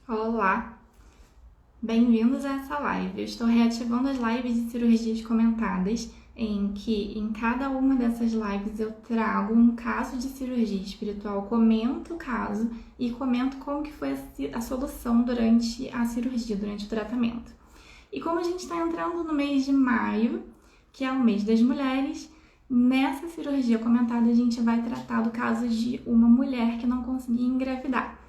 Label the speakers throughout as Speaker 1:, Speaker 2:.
Speaker 1: Olá, bem-vindos a essa live. Eu estou reativando as lives de cirurgias comentadas, em que em cada uma dessas lives eu trago um caso de cirurgia espiritual, comento o caso e comento como que foi a solução durante a cirurgia, durante o tratamento. E como a gente está entrando no mês de maio, que é o mês das mulheres, nessa cirurgia comentada a gente vai tratar do caso de uma mulher que não conseguia engravidar.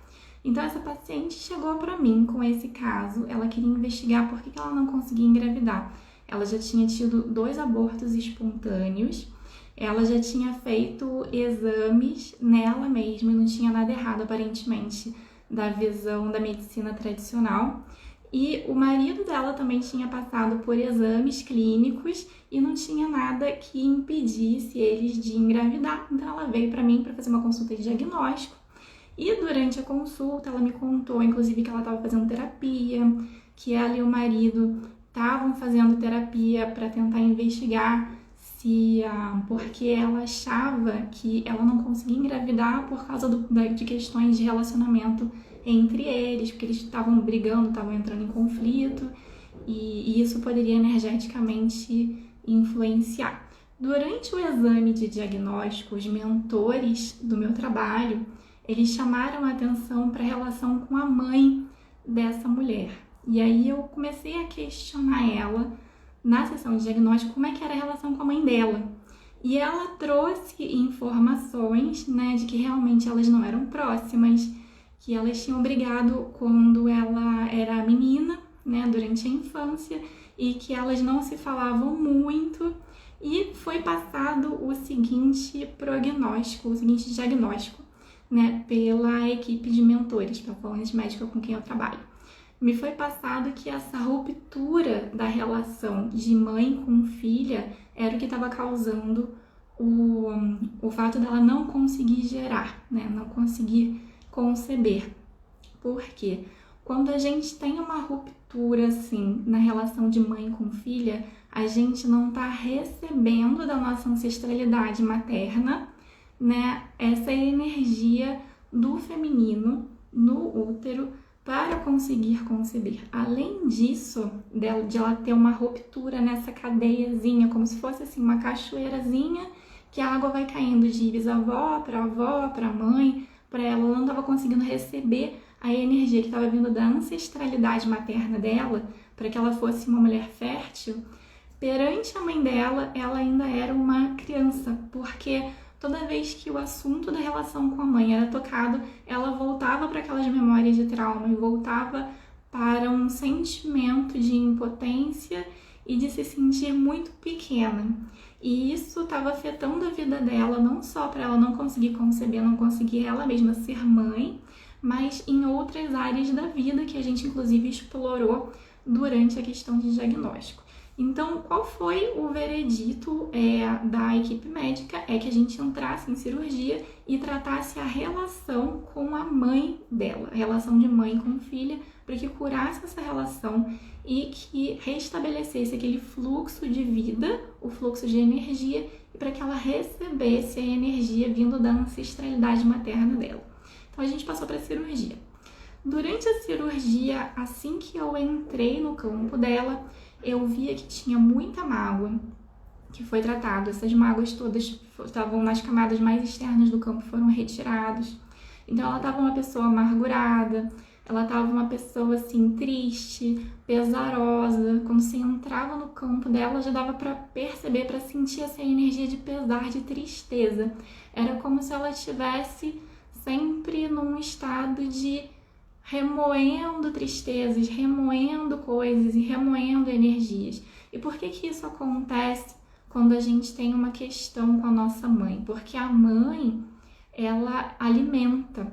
Speaker 1: Então, essa paciente chegou para mim com esse caso, ela queria investigar por que ela não conseguia engravidar. Ela já tinha tido 2 abortos espontâneos, ela já tinha feito exames nela mesma e não tinha nada errado, aparentemente, da visão da medicina tradicional. E o marido dela também tinha passado por exames clínicos e não tinha nada que impedisse eles de engravidar. Então, ela veio para mim para fazer uma consulta de diagnóstico. E durante a consulta, ela me contou, inclusive, que ela estava fazendo terapia, que ela e o marido estavam fazendo terapia para tentar investigar porque ela achava que ela não conseguia engravidar por causa de questões de relacionamento entre eles, porque eles estavam brigando, estavam entrando em conflito, e isso poderia energeticamente influenciar. Durante o exame de diagnóstico, os mentores do meu trabalho, eles chamaram a atenção para a relação com a mãe dessa mulher. E aí eu comecei a questionar ela na sessão de diagnóstico como é que era a relação com a mãe dela. E ela trouxe informações, de que realmente elas não eram próximas, que elas tinham brigado quando ela era menina, durante a infância, e que elas não se falavam muito. E foi passado o seguinte prognóstico, o seguinte diagnóstico, pela equipe de mentores, pela colunista médica com quem eu trabalho. Me foi passado que essa ruptura da relação de mãe com filha era o que estava causando o fato dela não conseguir gerar, não conseguir conceber. Por quê? Quando a gente tem uma ruptura assim na relação de mãe com filha, a gente não está recebendo da nossa ancestralidade materna, essa energia do feminino no útero para conseguir conceber. Além disso, de ela ter uma ruptura nessa cadeiazinha, como se fosse assim uma cachoeirazinha, que a água vai caindo de bisavó, para mãe, para ela não estava conseguindo receber a energia que estava vindo da ancestralidade materna dela, para que ela fosse uma mulher fértil. Perante a mãe dela, ela ainda era uma criança, porque toda vez que o assunto da relação com a mãe era tocado, ela voltava para aquelas memórias de trauma e voltava para um sentimento de impotência e de se sentir muito pequena. E isso estava afetando a vida dela, não só para ela não conseguir conceber, não conseguir ela mesma ser mãe, mas em outras áreas da vida que a gente inclusive explorou durante a questão de diagnóstico. Então, qual foi o veredito da equipe médica? É que a gente entrasse em cirurgia e tratasse a relação com a mãe dela, a relação de mãe com filha, para que curasse essa relação e que restabelecesse aquele fluxo de vida, o fluxo de energia, e para que ela recebesse a energia vindo da ancestralidade materna dela. Então, a gente passou para a cirurgia. Durante a cirurgia, assim que eu entrei no campo dela, eu via que tinha muita mágoa que foi tratado. Essas mágoas todas estavam nas camadas mais externas do campo, foram retiradas. Então ela estava uma pessoa amargurada, ela estava uma pessoa assim triste, pesarosa. Quando você entrava no campo dela, já dava para perceber, para sentir essa energia de pesar, de tristeza. Era como se ela estivesse sempre num estado de remoendo tristezas, remoendo coisas e remoendo energias. E por que isso acontece quando a gente tem uma questão com a nossa mãe? Porque a mãe, ela alimenta.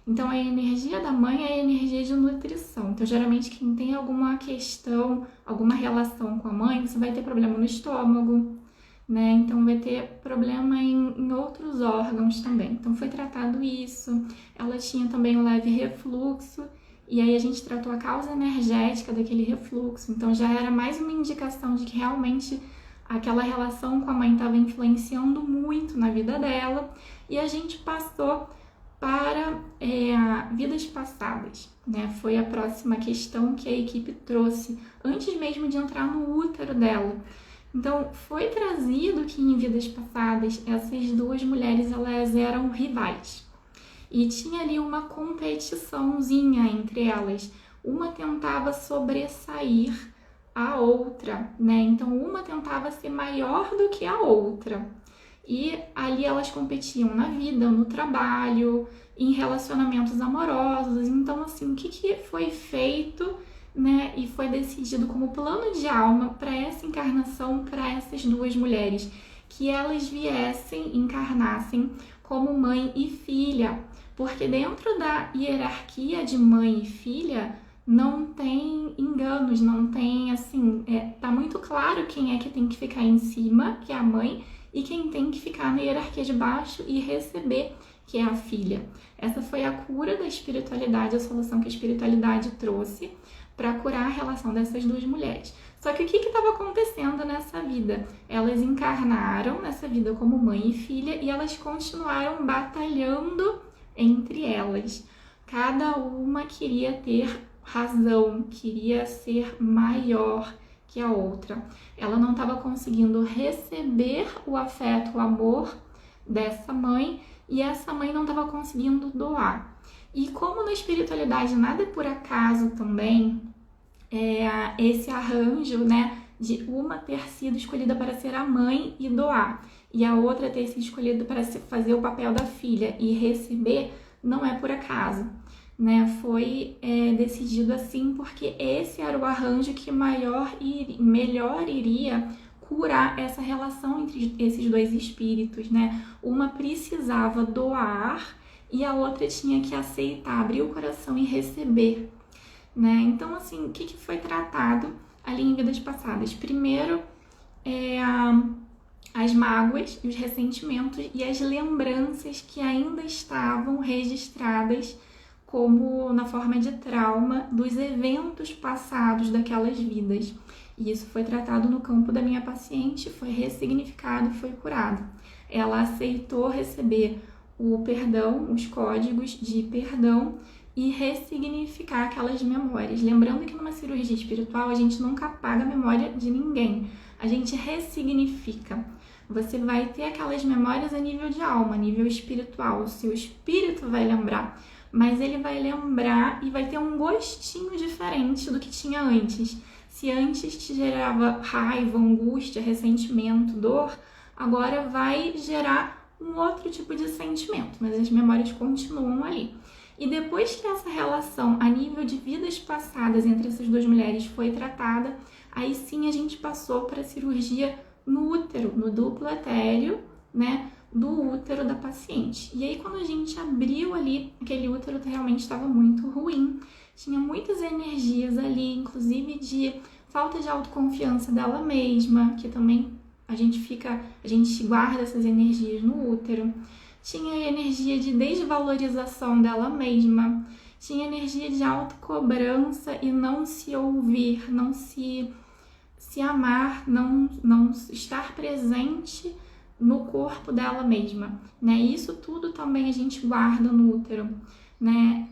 Speaker 1: Então, a energia da mãe é a energia de nutrição. Então, geralmente, quem tem alguma questão, alguma relação com a mãe, você vai ter problema no estômago, Então, vai ter problema em outros órgãos também. Então, foi tratado isso. Ela tinha também um leve refluxo. E aí, a gente tratou a causa energética daquele refluxo. Então, já era mais uma indicação de que realmente aquela relação com a mãe estava influenciando muito na vida dela. E a gente passou para a vida vidas passadas, né? Foi a próxima questão que a equipe trouxe, antes mesmo de entrar no útero dela. Então, foi trazido que em vidas passadas, essas duas mulheres, elas eram rivais. E tinha ali uma competiçãozinha entre elas. Uma tentava sobressair a outra, né? Então, uma tentava ser maior do que a outra. E ali elas competiam na vida, no trabalho, em relacionamentos amorosos. Então, assim, o que foi feito, né? E foi decidido como plano de alma para essa encarnação, para essas duas mulheres, que elas viessem, encarnassem como mãe e filha. Porque dentro da hierarquia de mãe e filha, não tem enganos, não tem, assim, tá muito claro quem é que tem que ficar em cima, que é a mãe, e quem tem que ficar na hierarquia de baixo e receber, que é a filha. Essa foi a cura da espiritualidade, a solução que a espiritualidade trouxe para curar a relação dessas duas mulheres. Só que o que estava acontecendo nessa vida? Elas encarnaram nessa vida como mãe e filha e elas continuaram batalhando entre elas. Cada uma queria ter razão, queria ser maior que a outra. Ela não estava conseguindo receber o afeto, o amor dessa mãe e essa mãe não estava conseguindo doar. E como na espiritualidade nada é por acaso também, esse arranjo, né, de uma ter sido escolhida para ser a mãe e doar e a outra ter sido escolhida para fazer o papel da filha e receber, não é por acaso. Né, foi decidido assim porque esse era o arranjo que melhor iria curar essa relação entre esses dois espíritos, né? Uma precisava doar e a outra tinha que aceitar, abrir o coração e receber, né? Então, assim, o que foi tratado ali em vidas passadas? Primeiro, as mágoas, os ressentimentos e as lembranças que ainda estavam registradas como na forma de trauma dos eventos passados daquelas vidas. E isso foi tratado no campo da minha paciente, foi ressignificado, foi curado. Ela aceitou receber o perdão, os códigos de perdão e ressignificar aquelas memórias. Lembrando que numa cirurgia espiritual a gente nunca apaga a memória de ninguém, a gente ressignifica. Você vai ter aquelas memórias a nível de alma, a nível espiritual, o seu espírito vai lembrar, mas ele vai lembrar e vai ter um gostinho diferente do que tinha antes. Se antes te gerava raiva, angústia, ressentimento, dor, agora vai gerar um outro tipo de sentimento, mas as memórias continuam ali. E depois que essa relação a nível de vidas passadas entre essas duas mulheres foi tratada, aí sim a gente passou para a cirurgia no útero, no duplo etéreo, né, do útero da paciente. E aí quando a gente abriu ali, aquele útero realmente estava muito ruim, tinha muitas energias ali, inclusive de falta de autoconfiança dela mesma, que também a gente guarda essas energias no útero. Tinha energia de desvalorização dela mesma, tinha energia de autocobrança e não se ouvir, não se amar, não estar presente no corpo dela mesma, né? Isso tudo também a gente guarda no útero, né?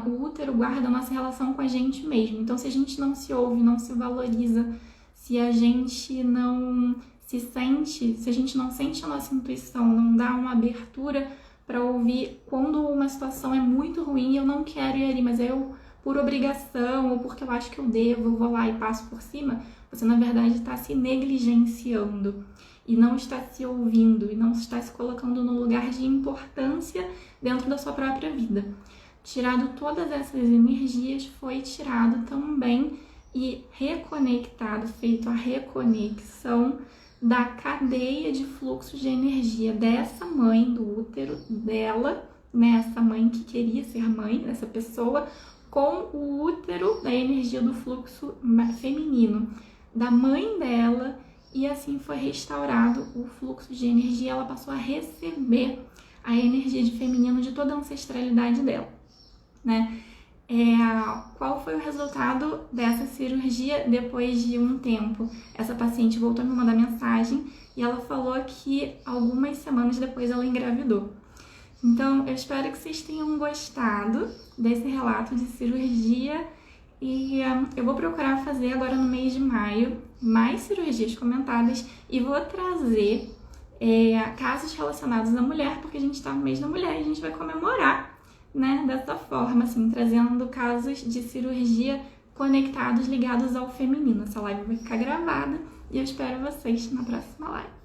Speaker 1: O útero guarda a nossa relação com a gente mesmo. Então, se a gente não se ouve, não se valoriza, se a gente não se sente, se a gente não sente a nossa intuição, não dá uma abertura para ouvir quando uma situação é muito ruim e eu não quero ir ali, mas eu, por obrigação ou porque eu acho que eu devo, eu vou lá e passo por cima, você na verdade está se negligenciando e não está se ouvindo e não está se colocando no lugar de importância dentro da sua própria vida. Tirado todas essas energias, foi tirado também e reconectado, feito a reconexão da cadeia de fluxo de energia dessa mãe do útero dela, né? Essa mãe que queria ser mãe dessa pessoa, com o útero da energia do fluxo feminino da mãe dela, e assim foi restaurado o fluxo de energia. Ela passou a receber a energia de feminino de toda a ancestralidade dela, né? Qual foi o resultado dessa cirurgia depois de um tempo? Essa paciente voltou a me mandar mensagem e ela falou que algumas semanas depois ela engravidou. Então, eu espero que vocês tenham gostado desse relato de cirurgia e eu vou procurar fazer agora no mês de maio mais cirurgias comentadas e vou trazer casos relacionados à mulher, porque a gente está no mês da mulher e a gente vai comemorar, né, dessa forma, assim, trazendo casos de cirurgia conectados, ligados ao feminino. Essa live vai ficar gravada e eu espero vocês na próxima live.